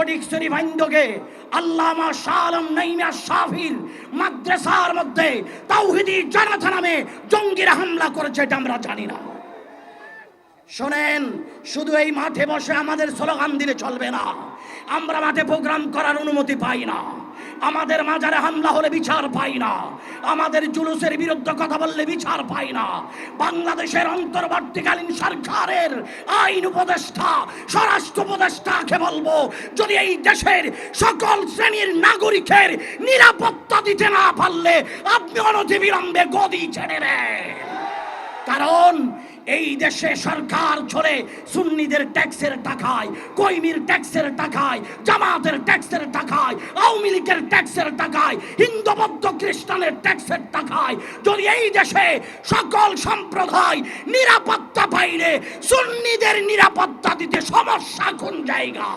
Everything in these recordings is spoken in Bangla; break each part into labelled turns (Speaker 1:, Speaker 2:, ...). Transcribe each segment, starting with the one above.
Speaker 1: ফটিকছড়ি ভাইন্দকে আল্লামা শাহ আলম নাইমা শাফির মাদ্রাসার মধ্যে তাওহীদি জামাত নামে জঙ্গিরা হামলা করেছে, এটা আমরা জানি না। শোনেন, শুধু এই মাঠে বসে আমাদের স্লোগান দিলে চলবে না। আমরা মাঠে প্রোগ্রাম করার অনুমতি পাই না, আমাদের মাজারে হামলা হলে বিচার পাই না, আমাদের জুলুসের বিরুদ্ধে কথা বললে বিচার পাই না। বাংলাদেশের অন্তর্বর্তীকালীন সরকারের আইন উপদেষ্টা, স্বরাষ্ট্র উপদেষ্টাকে বলবো, যদি এই দেশের সকল শ্রেণীর নাগরিকের নিরাপত্তা দিতে না পারলে আপনি অনতিবিলম্বে গদি ছেড়ে দেন। কারণ এই দেশে সরকার চলে সুন্নিদের ট্যাক্সের টাকায়, কইমির ট্যাক্সের টাকায়, জামাতের ট্যাক্সের টাকায়, আওয়ামী লীগের ট্যাক্সের টাকায়, হিন্দু বৌদ্ধ খ্রিস্টানের ট্যাক্সের টাকায়। যদি এই দেশে সকল সম্প্রদায় নিরাপত্তা পাইলে সুন্নিদের নিরাপত্তা দিতে সমস্যা কোন জায়গা?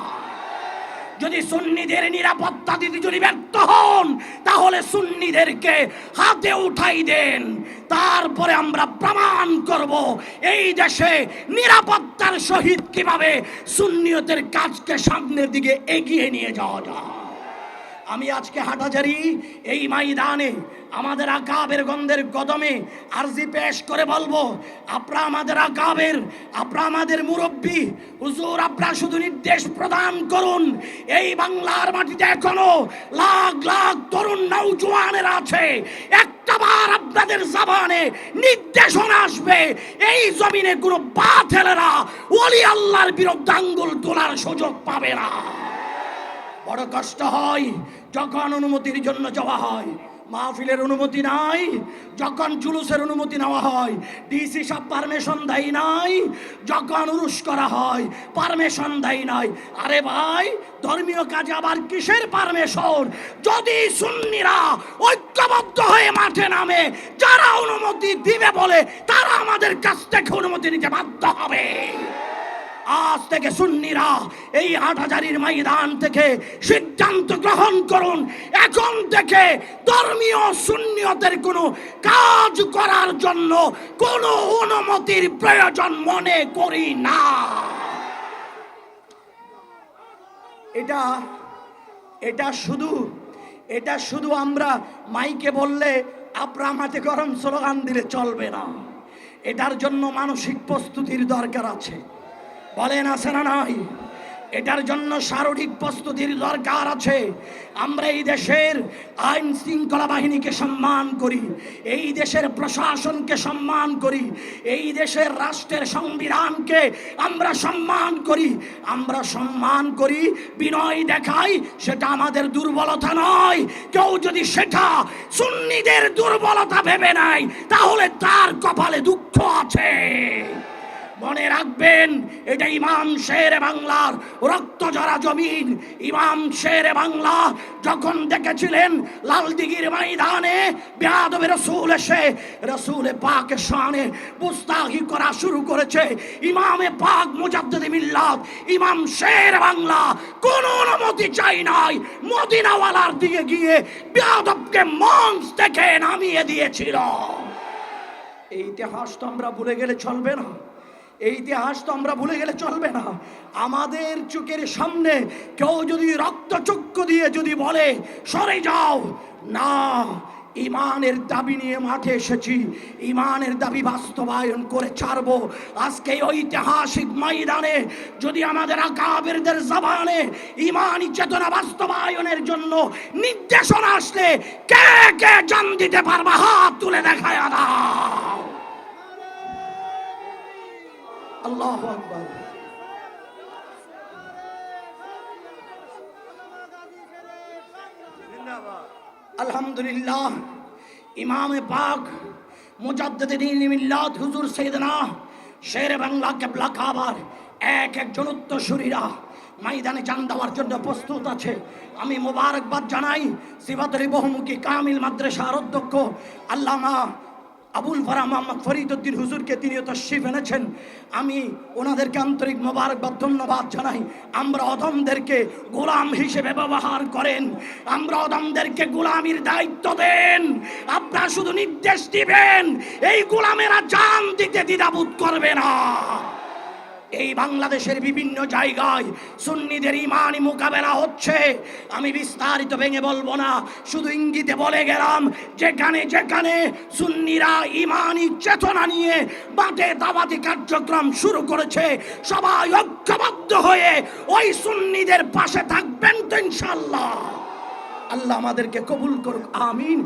Speaker 1: যদি সুন্নিদের নিরাপত্তা দিতে যদি ব্যর্থ হন, তাহলে সুন্নিদেরকে হাতে উঠাই দেন, তারপরে আমরা প্রমাণ করব এই দেশে নিরাপত্তার সহিত কিভাবে সুন্নিয়তের কাজকে সামনের দিকে এগিয়ে নিয়ে যাওয়া যায়। আমি আজকে হাটাজারি এই ময়দানে আমাদের আকাবের গন্ধের কদমে আরজি পেশ করে বলবো, আপনারা আমাদের আকাবের, আপনারা আমাদের মুরব্বী, হুজুর আপনারা শুধু নির্দেশ প্রদান করুন। এই বাংলার মাটিতে এখনো লাখ লাখ তরুণ নওজোয়ানেরা আছে, একটাবার আপনাদের জবানে নির্দেশনা আসবে, এই জমিনে কোনো বাতিলেরা ওলি আল্লাহর বিরুদ্ধে আঙ্গুল তোলার সুযোগ পাবে না। বড় কষ্ট হয় যখন অনুমতির জন্য যাওয়া হয়, মাহফিলের অনুমতি নাই, যখন জুলুসের অনুমতি নেওয়া হয় ডিসি সাহেব পারমিশন দেয় নাই, যখন উরুস করা হয় পারমিশন দেয় নাই। আরে ভাই, ধর্মীয় কাজে আবার কিসের পারমিশন? যদি সুন্নিরা ঐক্যবদ্ধ হয়ে মাঠে নামে, যারা অনুমতি দিবে বলে তারা আমাদের কাছ থেকে অনুমতি নিতে বাধ্য হবে। আজ থেকে সুন্নিরা এই হাটহাজারীর ময়দান থেকে সিদ্ধান্ত গ্রহণ করুন, এখন থেকে ধর্মীয় সুন্নিয়তের কোনো কাজ করার জন্য কোনো অনুমতির প্রয়োজন মনে করি না। এটা শুধু আমরা মাইকে বললে আপনারা মাঠে গরম স্লোগান দিলে চলবে না। এটার জন্য মানসিক প্রস্তুতির দরকার আছে, বলেন আছে না নাই? এটার জন্য শারীরিক প্রস্তুতির দরকার আছে। আমরা এই দেশের আইন শৃঙ্খলা বাহিনীকে সম্মান করি, এই দেশের প্রশাসনকে সম্মান করি, এই দেশের রাষ্ট্রের সংবিধানকে আমরা সম্মান করি। আমরা সম্মান করি, বিনয় দেখাই, সেটা আমাদের দুর্বলতা নয়। কেউ যদি সেটা সুন্নিদের দুর্বলতা ভেবে নেয়, তাহলে তার কপালে দুঃখ আছে। মনে রাখবেন, এটা ইমাম শেরে বাংলার রক্ত ঝরা জমিন। ইমাম শেরে বাংলা যখন দেখেছিলেন লালদিঘির ময়দানে বেয়াদবে রসুল এসে রসুল পাকের শানে গুস্তাখি করা শুরু করেছে, ইমামে পাক মুজাদ্দিদ মিল্লাত ইমাম শেরে বাংলা কোন অনুমতি চাই নাই, মদিনাওয়ালার দিকে গিয়ে বেয়াদবকে মঞ্চ থেকে নামিয়ে দিয়েছিল। এই ইতিহাস তো আমরা ভুলে গেলে চলবে না, এই ইতিহাস তো আমরা ভুলে গেলে চলবে না। আমাদের চোখের সামনে কেউ যদি রক্তচক্ষু দিয়ে যদি বলে সরে যাও, না, ইমানের দাবি নিয়ে মাঠে এসেছি, ইমানের দাবি বাস্তবায়ন করে ছাড়বো। আজকে ঐতিহাসিক ময়দানে যদি আমাদের আকাবেরদের জবানে ইমানি চেতনা বাস্তবায়নের জন্য নির্দেশনা আসলে কে কে জান দিতে পারবা? হাত তুলে দেখায় দাও। আল্লাহু আকবার। আলহামদুলিল্লাহ, ইমামে পাক মুজাদ্দিদ দ্বীন মিল্লাত হুজুর সাইয়েদনা শেরে বাংলা কিবলা কাবার একজন উত্তরসূরিরা ময়দানে জান দেওয়ার জন্য প্রস্তুত আছে। আমি মোবারকবাদ জানাই সিফাতুল বহুমুখী কামিল মাদ্রাসার অধ্যক্ষ আল্লামা আবুল ফারা মোহাম্মদ ফরিদউদ্দিন হুজুরকে, তিনিও তাশরীফ এনেছেন। আমি ওনাদেরকে আন্তরিক মোবারকবাদ ধন্যবাদ জানাই। আমরা অধমদেরকে গোলাম হিসেবে ব্যবহার করেন, আমরা অধমদেরকে গোলামির দায়িত্ব দেন, আপনারা শুধু নির্দেশ দিবেন, এই গোলামেরা জান দিতে দ্বিধাবোধ করবে না। এই বাংলাদেশের বিভিন্ন জায়গায় সুন্নিদের ইমানি মোকাবেলা হচ্ছে। আমি বিস্তারিত ভেঙে বলবো না, শুধু ইঙ্গিতে বলে গেলাম, যেখানে যেখানে সুন্নিরা ইমানি চেতনা নিয়ে বাটে দাওয়াতি কার্যক্রম শুরু করেছে, সবাই ঐক্যবদ্ধ হয়ে ওই সুন্নিদের পাশে থাকবেন তো ইনশাআল্লাহ। আল্লাহ আমাদেরকে কবুল করুক, আমিন।